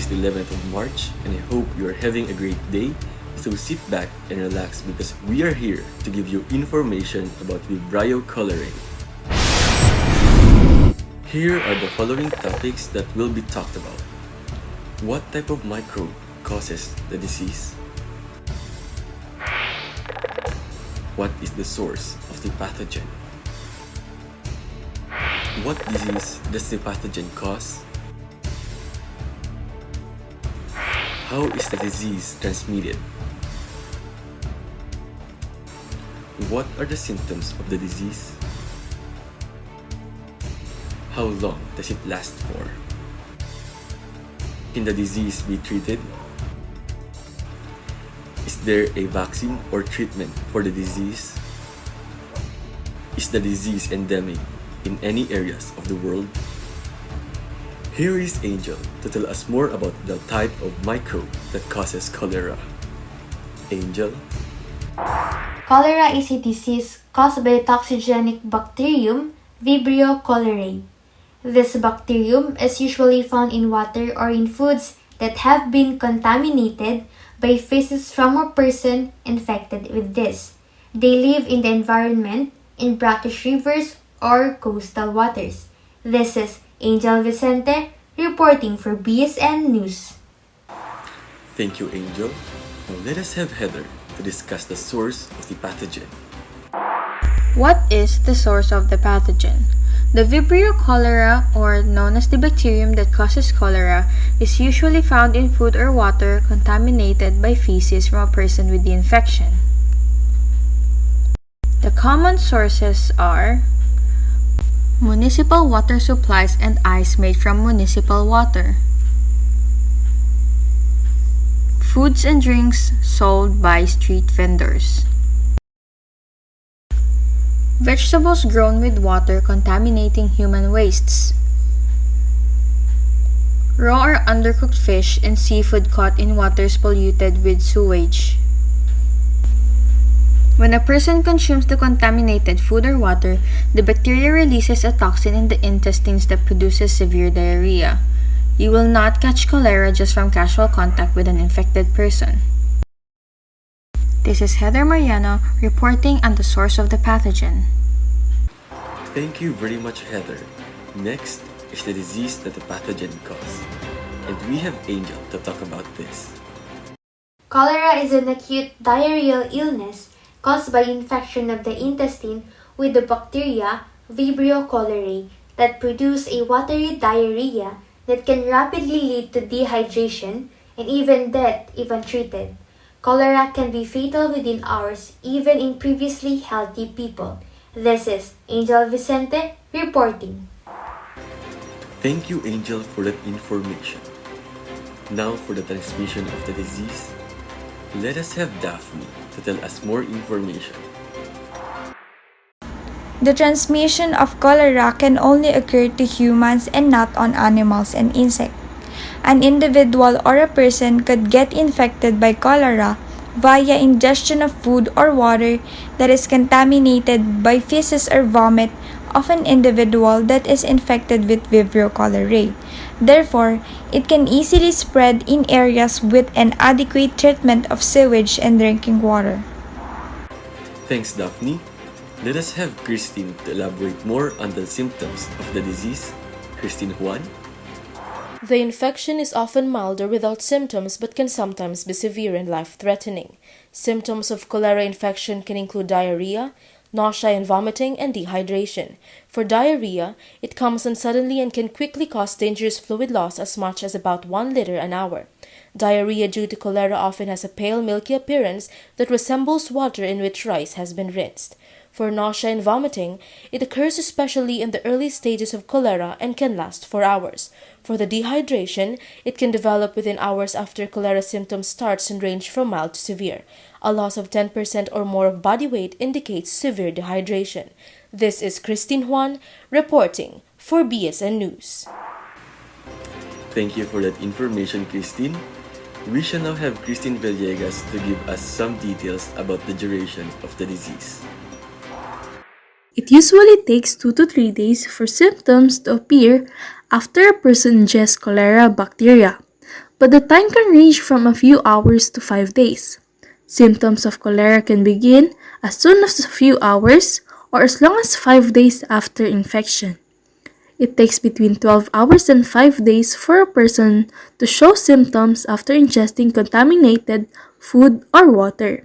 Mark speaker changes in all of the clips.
Speaker 1: is the 11th of March and I hope you are having a great day. So sit back and relax because we are here to give you information about Vibrio cholerae. Here are the following topics that will be talked about. What type of microbe causes the disease? What is the source of the pathogen? What disease does the pathogen cause? How is the disease transmitted? What are the symptoms of the disease? How long does it last for? Can the disease be treated? Is there a vaccine or treatment for the disease? Is the disease endemic in any areas of the world? Here is Angel to tell us more about the type of microbe that causes cholera. Angel?
Speaker 2: Cholera is a disease caused by a toxigenic bacterium, Vibrio cholerae. This bacterium is usually found in water or in foods that have been contaminated by feces from a person infected with this. They live in the environment, in brackish rivers or coastal waters. This is Angel Vicente reporting for BSN News.
Speaker 1: Thank you, Angel. Now let us have Heather to discuss the source of the pathogen.
Speaker 3: What is the source of the pathogen? The Vibrio cholera, or known as the bacterium that causes cholera, is usually found in food or water contaminated by feces from a person with the infection. The common sources are municipal water supplies and ice made from municipal water, foods and drinks sold by street vendors, vegetables grown with water contaminating human wastes, raw or undercooked fish and seafood caught in waters polluted with sewage. When a person consumes the contaminated food or water, the bacteria releases a toxin in the intestines that produces severe diarrhea. You will not catch cholera just from casual contact with an infected person. This is Heather Mariano reporting on the source of the pathogen.
Speaker 1: Thank you very much, Heather. Next is the disease that the pathogen causes. And we have Angel to talk about this.
Speaker 2: Cholera is an acute diarrheal illness caused by infection of the intestine with the bacteria Vibrio cholerae that produce a watery diarrhea that can rapidly lead to dehydration and even death if untreated. Cholera can be fatal within hours even in previously healthy people. This is Angel Vicente reporting.
Speaker 1: Thank you, Angel, for that information. Now for the transmission of the disease, let us have Daphne to tell us more information.
Speaker 4: The transmission of cholera can only occur to humans and not on animals and insects. An individual or a person could get infected by cholera via ingestion of food or water that is contaminated by feces or vomit of an individual that is infected with Vibrio cholerae. Therefore, it can easily spread in areas with an adequate treatment of sewage and drinking water.
Speaker 1: Thanks, Daphne. Let us have Christine to elaborate more on the symptoms of the disease. Christine Juan?
Speaker 5: The infection is often mild or without symptoms but can sometimes be severe and life-threatening. Symptoms of cholera infection can include diarrhea, nausea and vomiting, and dehydration. For diarrhea, it comes on suddenly and can quickly cause dangerous fluid loss as much as about 1 liter an hour. Diarrhea due to cholera often has a pale milky appearance that resembles water in which rice has been rinsed. For nausea and vomiting, it occurs especially in the early stages of cholera and can last for hours. For the dehydration, it can develop within hours after cholera symptoms starts and range from mild to severe. A loss of 10% or more of body weight indicates severe dehydration. This is Christine Juan reporting for BSN News.
Speaker 1: Thank you for that information, Christine. We shall now have Christine Villegas to give us some details about the duration of the disease.
Speaker 6: It usually takes 2 to 3 days for symptoms to appear after a person ingests cholera bacteria. but the time can range from a few hours to 5 days. Symptoms of cholera can begin as soon as a few hours or as long as 5 days after infection. It takes between 12 hours and 5 days for a person to show symptoms after ingesting contaminated food or water.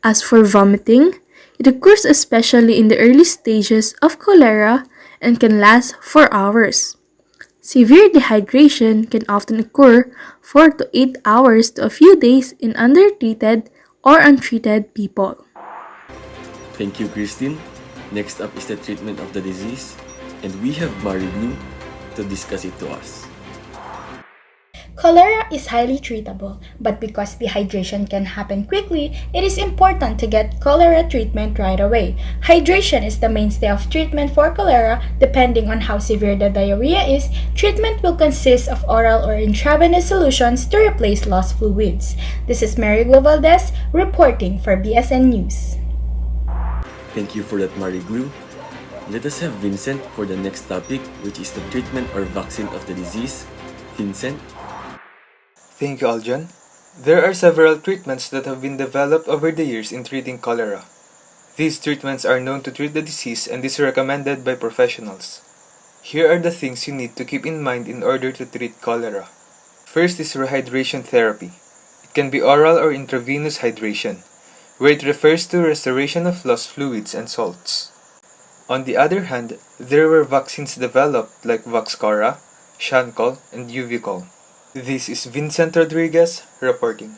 Speaker 6: As for vomiting, it occurs especially in the early stages of cholera and can last for hours. Severe dehydration can often occur 4 to 8 hours to a few days in undertreated or untreated people.
Speaker 1: Thank you, Christine. Next up is the treatment of the disease, and we have Mary Blue to discuss it to us.
Speaker 7: Cholera is highly treatable, but because dehydration can happen quickly, it is important to get cholera treatment right away. Hydration is the mainstay of treatment for cholera. Depending on how severe the diarrhea is, treatment will consist of oral or intravenous solutions to replace lost fluids. This is Mary Glue Valdez reporting for BSN News.
Speaker 1: Thank you for that, Mary Glue. Let us have Vincent for the next topic, which is the treatment or vaccine of the disease. Vincent?
Speaker 8: Thank you, Aljan. There are several treatments that have been developed over the years in treating cholera. These treatments are known to treat the disease and is recommended by professionals. Here are the things you need to keep in mind in order to treat cholera. First is rehydration therapy. It can be oral or intravenous hydration, where it refers to restoration of lost fluids and salts. On the other hand, there were vaccines developed like Vaxchora, Shancol, and Uvicol. This is Vincent Rodriguez reporting.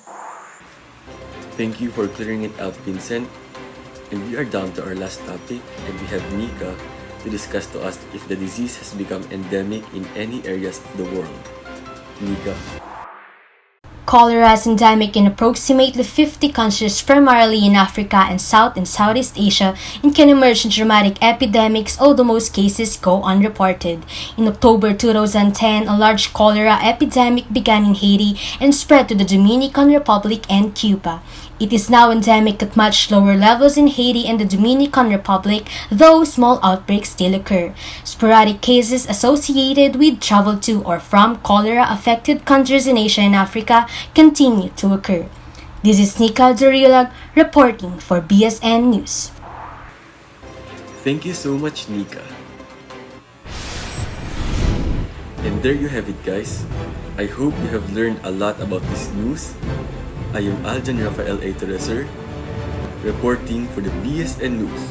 Speaker 1: Thank you for clearing it out, Vincent. And we are down to our last topic, and we have Nika to discuss to us if the disease has become endemic in any areas of the world. Nika.
Speaker 9: Cholera is endemic in approximately 50 countries, primarily in Africa and South and Southeast Asia, and can emerge in dramatic epidemics, although most cases go unreported. In October 2010, a large cholera epidemic began in Haiti and spread to the Dominican Republic and Cuba. It is now endemic at much lower levels in Haiti and the Dominican Republic, though small outbreaks still occur. Sporadic cases associated with travel to or from cholera-affected countries in Asia and Africa continue to occur. This is Nika Dorilag reporting for BSN News.
Speaker 1: Thank you so much, Nika. And there you have it, guys. I hope you have learned a lot about this news. I am Aljan Rafael A. Tereser, reporting for the BSN News.